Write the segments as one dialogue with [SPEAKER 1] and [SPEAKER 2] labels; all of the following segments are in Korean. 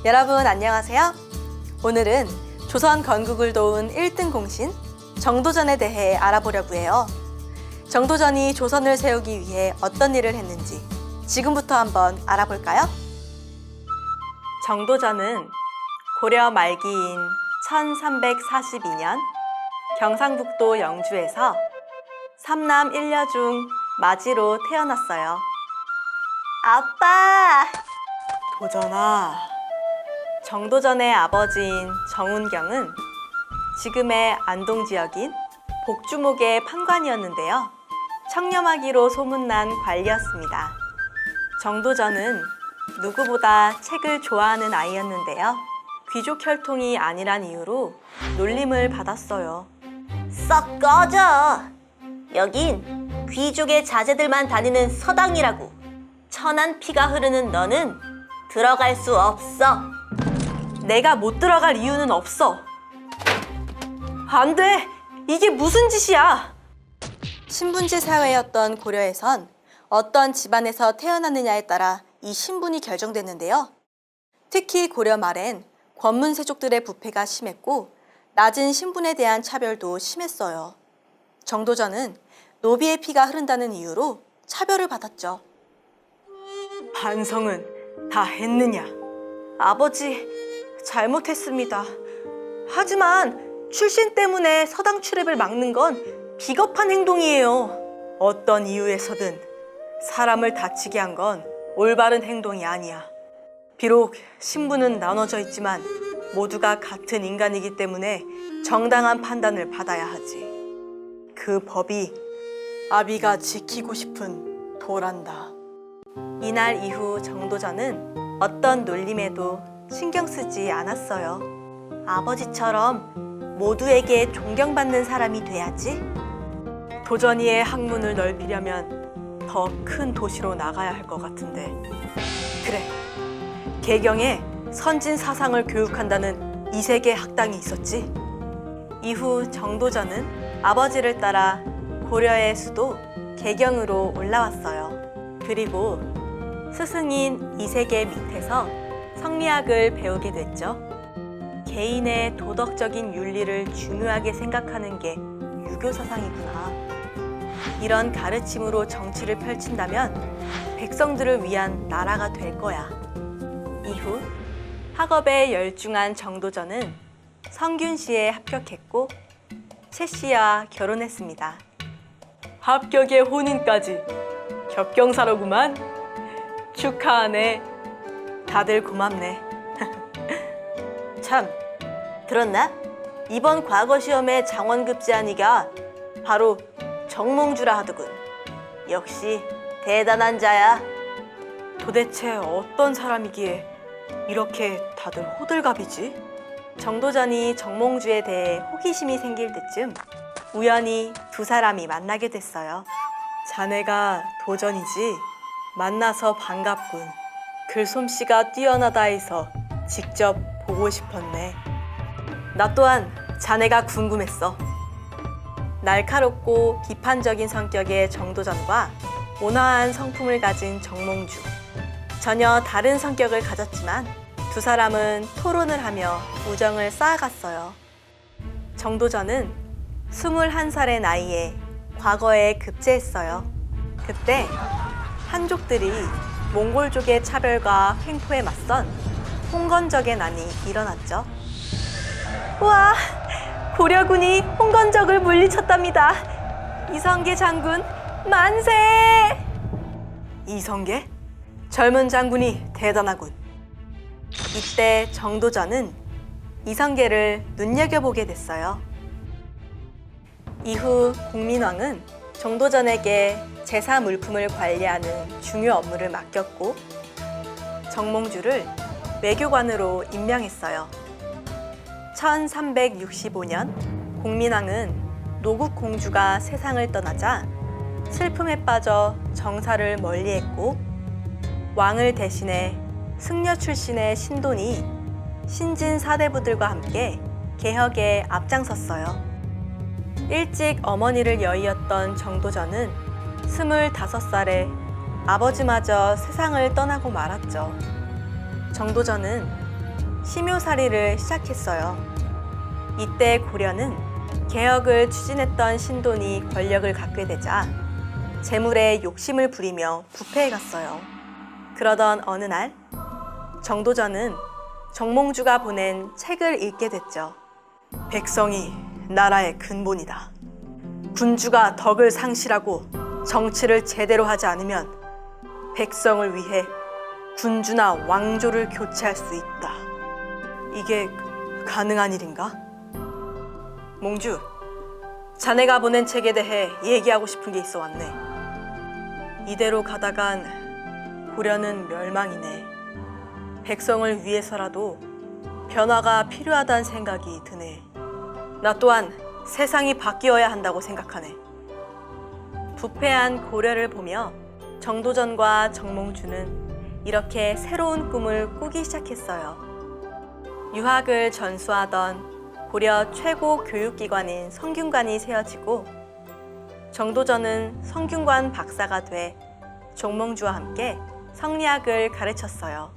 [SPEAKER 1] 여러분 안녕하세요. 오늘은 조선 건국을 도운 1등 공신 정도전에 대해 알아보려고 해요. 정도전이 조선을 세우기 위해 어떤 일을 했는지 지금부터 한번 알아볼까요? 정도전은 고려 말기인 1342년 경상북도 영주에서 삼남 1녀 중 마지로 태어났어요. 아빠! 도전아, 정도전의 아버지인 정운경은 지금의 안동 지역인 복주목의 판관이었는데요. 청렴하기로 소문난 관리였습니다. 정도전은 누구보다 책을 좋아하는 아이였는데요. 귀족 혈통이 아니란 이유로 놀림을 받았어요.
[SPEAKER 2] 썩 꺼져! 여긴 귀족의 자제들만 다니는 서당이라고. 천한 피가 흐르는 너는 들어갈 수 없어.
[SPEAKER 1] 내가 못 들어갈 이유는 없어. 안 돼! 이게 무슨 짓이야! 신분제 사회였던 고려에선 어떤 집안에서 태어났느냐에 따라 이 신분이 결정됐는데요. 특히 고려 말엔 권문세족들의 부패가 심했고 낮은 신분에 대한 차별도 심했어요. 정도전은 노비의 피가 흐른다는 이유로 차별을 받았죠. 반성은 다 했느냐? 아버지, 잘못했습니다. 하지만 출신 때문에 서당 출입을 막는 건 비겁한 행동이에요. 어떤 이유에서든 사람을 다치게 한 건 올바른 행동이 아니야. 비록 신분은 나눠져 있지만 모두가 같은 인간이기 때문에 정당한 판단을 받아야 하지. 그 법이 아비가 지키고 싶은 도란다. 이날 이후 정도전은 어떤 놀림에도 신경 쓰지 않았어요. 아버지처럼 모두에게 존경받는 사람이 돼야지. 도전이의 학문을 넓히려면 더 큰 도시로 나가야 할 것 같은데. 그래, 개경에 선진 사상을 교육한다는 이세계 학당이 있었지. 이후 정도전은 아버지를 따라 고려의 수도 개경으로 올라왔어요. 그리고 스승인 이세계 밑에서 성리학을 배우게 됐죠. 개인의 도덕적인 윤리를 중요하게 생각하는 게 유교 사상이구나. 이런 가르침으로 정치를 펼친다면 백성들을 위한 나라가 될 거야. 이후 학업에 열중한 정도전은 성균시에 합격했고 최 씨와 결혼했습니다. 합격에 혼인까지. 격경사로구만. 축하하네. 다들 고맙네.
[SPEAKER 2] 참, 들었나? 이번 과거 시험의 장원급제한이가 바로 정몽주라 하더군. 역시 대단한 자야.
[SPEAKER 1] 도대체 어떤 사람이기에 이렇게 다들 호들갑이지? 정도전이 정몽주에 대해 호기심이 생길 때쯤 우연히 두 사람이 만나게 됐어요. 자네가 도전이지? 만나서 반갑군. 글솜씨가 뛰어나다 해서 직접 보고 싶었네. 나 또한 자네가 궁금했어. 날카롭고 비판적인 성격의 정도전과 온화한 성품을 가진 정몽주. 전혀 다른 성격을 가졌지만 두 사람은 토론을 하며 우정을 쌓아갔어요. 정도전은 21살의 나이에 과거에 급제했어요. 그때 한족들이 몽골족의 차별과 횡포에 맞선 홍건적의 난이 일어났죠. 우와! 고려군이 홍건적을 물리쳤답니다. 이성계 장군 만세! 이성계? 젊은 장군이 대단하군. 이때 정도전은 이성계를 눈여겨보게 됐어요. 이후 공민왕은 정도전에게 제사 물품을 관리하는 중요 업무를 맡겼고 정몽주를 외교관으로 임명했어요. 1365년 공민왕은 노국공주가 세상을 떠나자 슬픔에 빠져 정사를 멀리했고 왕을 대신해 승려 출신의 신돈이 신진 사대부들과 함께 개혁에 앞장섰어요. 일찍 어머니를 여의었던 정도전은 25살에 아버지마저 세상을 떠나고 말았죠. 정도전은 심요살이를 시작했어요. 이때 고려는 개혁을 추진했던 신돈이 권력을 갖게 되자 재물에 욕심을 부리며 부패해갔어요. 그러던 어느 날 정도전은 정몽주가 보낸 책을 읽게 됐죠. 백성이 나라의 근본이다. 군주가 덕을 상실하고 정치를 제대로 하지 않으면 백성을 위해 군주나 왕조를 교체할 수 있다. 이게 가능한 일인가? 몽주, 자네가 보낸 책에 대해 얘기하고 싶은 게 있어 왔네. 이대로 가다간 고려는 멸망이네. 백성을 위해서라도 변화가 필요하다는 생각이 드네. 나 또한 세상이 바뀌어야 한다고 생각하네. 부패한 고려를 보며 정도전과 정몽주는 이렇게 새로운 꿈을 꾸기 시작했어요. 유학을 전수하던 고려 최고 교육기관인 성균관이 세워지고 정도전은 성균관 박사가 돼 정몽주와 함께 성리학을 가르쳤어요.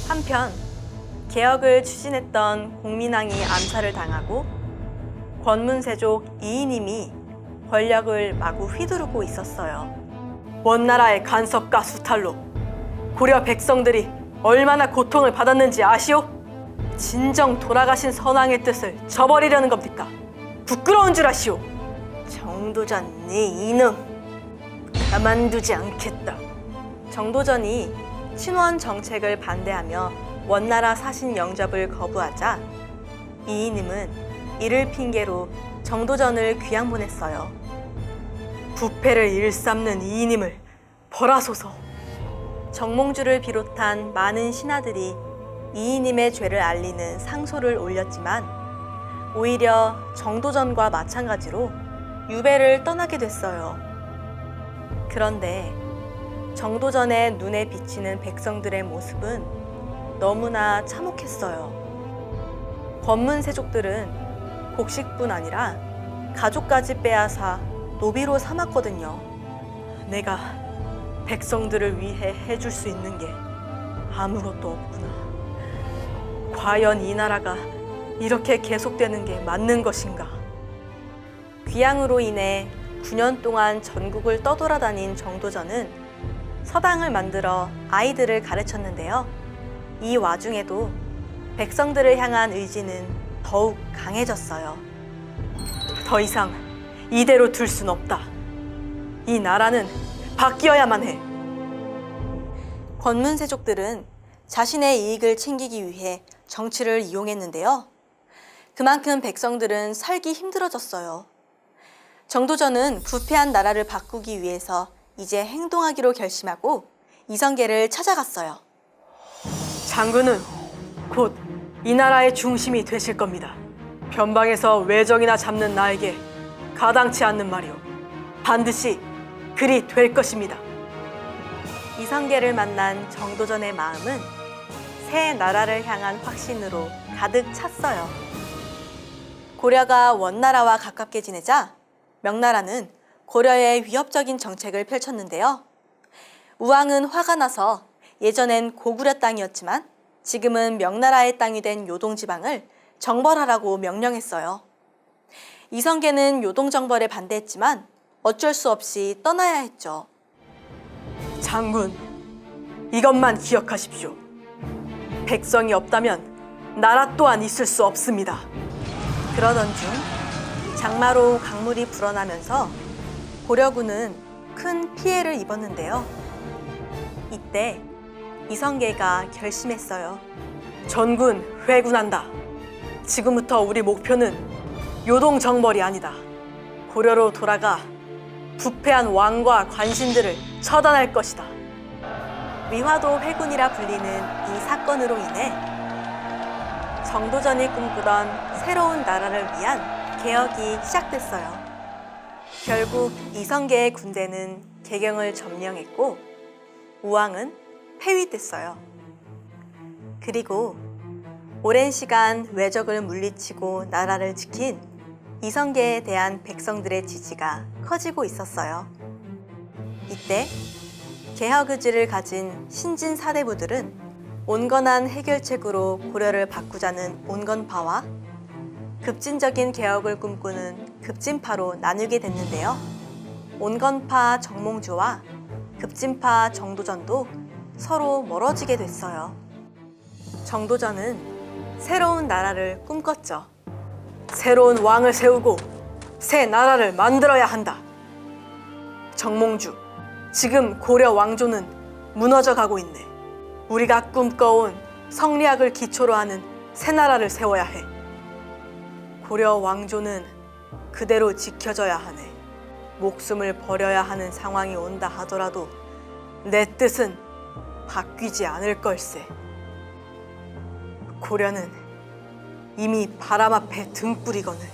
[SPEAKER 1] 한편 개혁을 추진했던 공민왕이 암살을 당하고 권문세족 이이님이 권력을 마구 휘두르고 있었어요. 원나라의 간섭과 수탈로 고려 백성들이 얼마나 고통을 받았는지 아시오? 진정 돌아가신 선왕의 뜻을 저버리려는 겁니까? 부끄러운 줄 아시오? 정도전 네 이놈, 가만두지 않겠다. 정도전이 친원 정책을 반대하며 원나라 사신 영접을 거부하자 이이님은 이를 핑계로 정도전을 귀양 보냈어요. 부패를 일삼는 이이님을 벌하소서. 정몽주를 비롯한 많은 신하들이 이이님의 죄를 알리는 상소를 올렸지만 오히려 정도전과 마찬가지로 유배를 떠나게 됐어요. 그런데 정도전의 눈에 비치는 백성들의 모습은 너무나 참혹했어요. 권문세족들은 곡식뿐 아니라 가족까지 빼앗아 노비로 삼았거든요. 내가 백성들을 위해 해줄 수 있는 게 아무것도 없구나. 과연 이 나라가 이렇게 계속되는 게 맞는 것인가? 귀양으로 인해 9년 동안 전국을 떠돌아다닌 정도전은 서당을 만들어 아이들을 가르쳤는데요. 이 와중에도 백성들을 향한 의지는 더욱 강해졌어요. 더 이상 이대로 둘 순 없다. 이 나라는 바뀌어야만 해. 권문세족들은 자신의 이익을 챙기기 위해 정치를 이용했는데요. 그만큼 백성들은 살기 힘들어졌어요. 정도전은 부패한 나라를 바꾸기 위해서 이제 행동하기로 결심하고 이성계를 찾아갔어요. 장군은 곧 이 나라의 중심이 되실 겁니다. 변방에서 외적이나 잡는 나에게 가당치 않는 말이오. 반드시 그리 될 것입니다. 이성계를 만난 정도전의 마음은 새 나라를 향한 확신으로 가득 찼어요. 고려가 원나라와 가깝게 지내자 명나라는 고려의 위협적인 정책을 펼쳤는데요. 우왕은 화가 나서 예전엔 고구려 땅이었지만 지금은 명나라의 땅이 된 요동지방을 정벌하라고 명령했어요. 이성계는 요동정벌에 반대했지만 어쩔 수 없이 떠나야 했죠. 장군, 이것만 기억하십시오. 백성이 없다면 나라 또한 있을 수 없습니다. 그러던 중 장마로 강물이 불어나면서 고려군은 큰 피해를 입었는데요. 이때 이성계가 결심했어요. 전군 회군한다. 지금부터 우리 목표는 요동정벌이 아니다. 고려로 돌아가 부패한 왕과 관신들을 처단할 것이다. 위화도 회군이라 불리는 이 사건으로 인해 정도전이 꿈꾸던 새로운 나라를 위한 개혁이 시작됐어요. 결국 이성계의 군대는 개경을 점령했고 우왕은 폐위됐어요. 그리고 오랜 시간 외적을 물리치고 나라를 지킨 이성계에 대한 백성들의 지지가 커지고 있었어요. 이때 개혁 의지를 가진 신진 사대부들은 온건한 해결책으로 고려를 바꾸자는 온건파와 급진적인 개혁을 꿈꾸는 급진파로 나뉘게 됐는데요. 온건파 정몽주와 급진파 정도전도 서로 멀어지게 됐어요. 정도전은 새로운 나라를 꿈꿨죠. 새로운 왕을 세우고 새 나라를 만들어야 한다. 정몽주, 지금 고려 왕조는 무너져 가고 있네. 우리가 꿈꿔온 성리학을 기초로 하는 새 나라를 세워야 해. 고려 왕조는 그대로 지켜져야 하네. 목숨을 버려야 하는 상황이 온다 하더라도 내 뜻은 바뀌지 않을 걸세. 고려는 이미 바람 앞에 등불이거늘.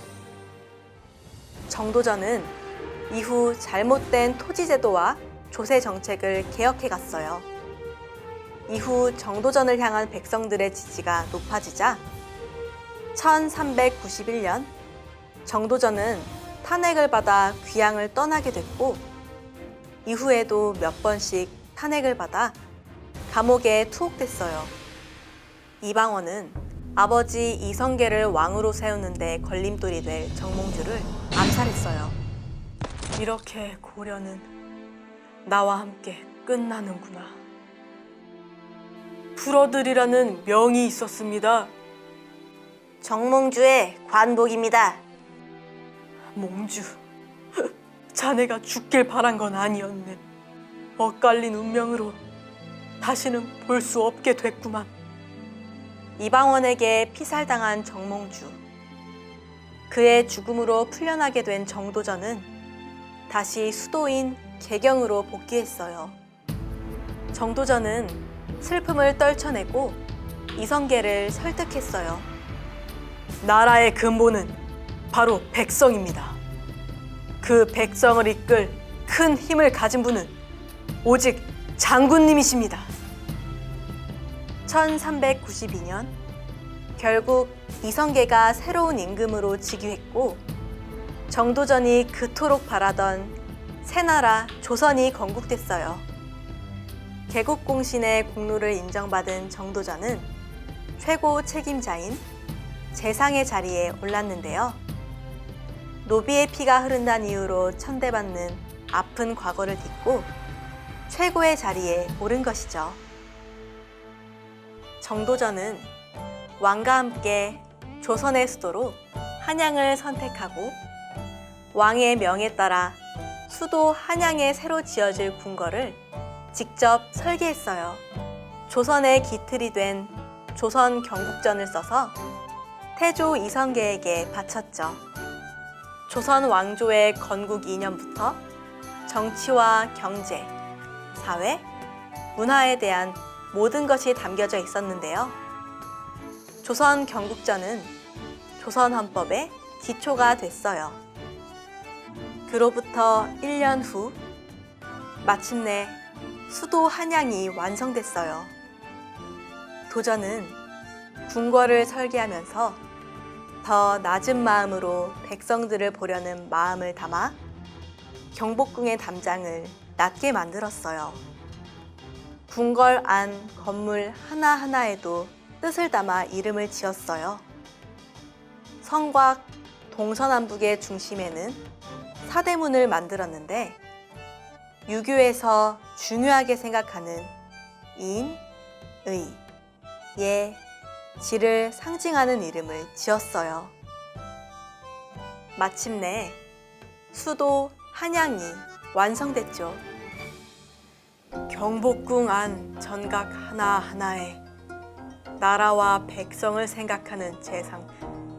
[SPEAKER 1] 정도전은 이후 잘못된 토지제도와 조세 정책을 개혁해 갔어요. 이후 정도전을 향한 백성들의 지지가 높아지자 1391년 정도전은 탄핵을 받아 귀양을 떠나게 됐고, 이후에도 몇 번씩 탄핵을 받아 감옥에 투옥됐어요. 이방원은 아버지 이성계를 왕으로 세우는데 걸림돌이 될 정몽주를 암살했어요. 이렇게 고려는 나와 함께 끝나는구나. 풀어들이라는 명이 있었습니다.
[SPEAKER 2] 정몽주의 관복입니다.
[SPEAKER 1] 몽주, 자네가 죽길 바란 건 아니었네. 엇갈린 운명으로 다시는 볼 수 없게 됐구만. 이방원에게 피살당한 정몽주. 그의 죽음으로 풀려나게 된 정도전은 다시 수도인 개경으로 복귀했어요. 정도전은 슬픔을 떨쳐내고 이성계를 설득했어요. 나라의 근본은 바로 백성입니다. 그 백성을 이끌 큰 힘을 가진 분은 오직 장군님이십니다. 1392년 결국 이성계가 새로운 임금으로 즉위했고, 정도전이 그토록 바라던 새나라 조선이 건국됐어요. 개국공신의 공로를 인정받은 정도전은 최고 책임자인 재상의 자리에 올랐는데요. 노비의 피가 흐른다는 이유로 천대받는 아픈 과거를 딛고 최고의 자리에 오른 것이죠. 정도전은 왕과 함께 조선의 수도로 한양을 선택하고 왕의 명에 따라 수도 한양에 새로 지어질 궁궐을 직접 설계했어요. 조선의 기틀이 된 조선 경국전을 써서 태조 이성계에게 바쳤죠. 조선 왕조의 건국 이년부터 정치와 경제, 사회, 문화에 대한 모든 것이 담겨져 있었는데요. 조선 경국전은 조선 헌법의 기초가 됐어요. 그로부터 1년 후 마침내 수도 한양이 완성됐어요. 도전은 궁궐을 설계하면서 더 낮은 마음으로 백성들을 보려는 마음을 담아 경복궁의 담장을 낮게 만들었어요. 궁궐 안 건물 하나하나에도 뜻을 담아 이름을 지었어요. 성곽 동서남북의 중심에는 사대문을 만들었는데, 유교에서 중요하게 생각하는 인, 의, 예, 지를 상징하는 이름을 지었어요. 마침내 수도 한양이 완성됐죠. 경복궁 안 전각 하나하나에 나라와 백성을 생각하는 재상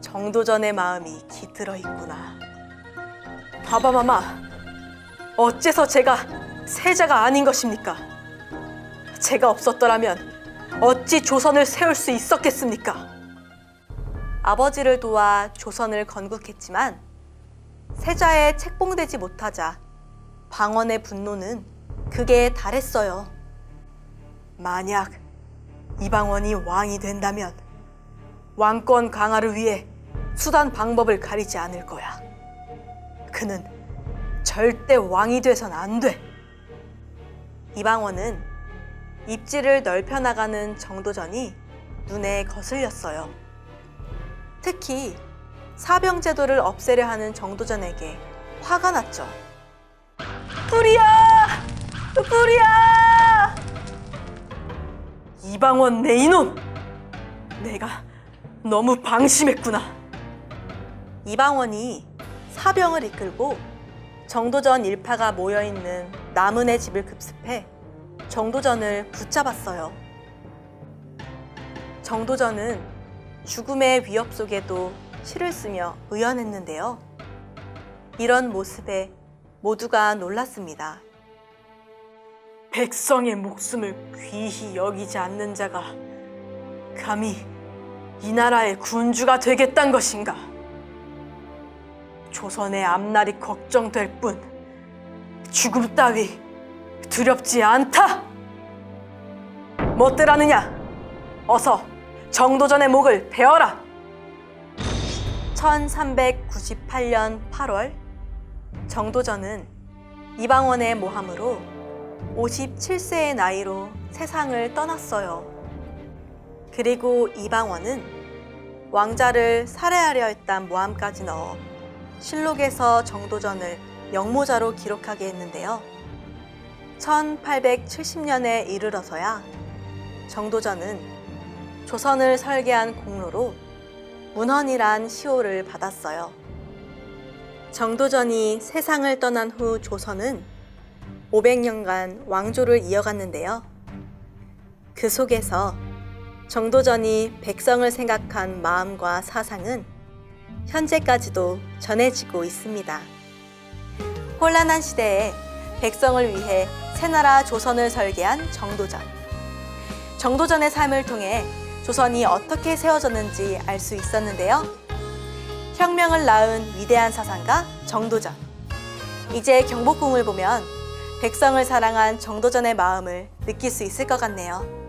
[SPEAKER 1] 정도전의 마음이 깃들어 있구나. 바바마마, 어째서 제가 세자가 아닌 것입니까? 제가 없었더라면 어찌 조선을 세울 수 있었겠습니까? 아버지를 도와 조선을 건국했지만 세자에 책봉되지 못하자 방언의 분노는 극에 달했어요. 만약 이방원이 왕이 된다면 왕권 강화를 위해 수단 방법을 가리지 않을 거야. 그는 절대 왕이 돼선 안 돼. 이방원은 입지를 넓혀 나가는 정도전이 눈에 거슬렸어요. 특히 사병제도를 없애려 하는 정도전에게 화가 났죠. 불이야! 불이야! 이방원 내 이놈! 내가 너무 방심했구나. 이방원이 사병을 이끌고 정도전 일파가 모여있는 남은의 집을 급습해 정도전을 붙잡았어요. 정도전은 죽음의 위협 속에도 시를 쓰며 의연했는데요. 이런 모습에 모두가 놀랐습니다. 백성의 목숨을 귀히 여기지 않는 자가 감히 이 나라의 군주가 되겠단 것인가? 조선의 앞날이 걱정될 뿐 죽음 따위 두렵지 않다! 못들하느냐? 어서 정도전의 목을 베어라! 1398년 8월 정도전은 이방원의 모함으로 57세의 나이로 세상을 떠났어요. 그리고 이방원은 왕자를 살해하려 했던 모함까지 넣어 실록에서 정도전을 영모자로 기록하게 했는데요. 1870년에 이르러서야 정도전은 조선을 설계한 공로로 문헌이란 시호를 받았어요. 정도전이 세상을 떠난 후 조선은 500년간 왕조를 이어갔는데요. 그 속에서 정도전이 백성을 생각한 마음과 사상은 현재까지도 전해지고 있습니다. 혼란한 시대에 백성을 위해 새나라 조선을 설계한 정도전. 정도전의 삶을 통해 조선이 어떻게 세워졌는지 알 수 있었는데요. 혁명을 낳은 위대한 사상가 정도전. 이제 경복궁을 보면 백성을 사랑한 정도전의 마음을 느낄 수 있을 것 같네요.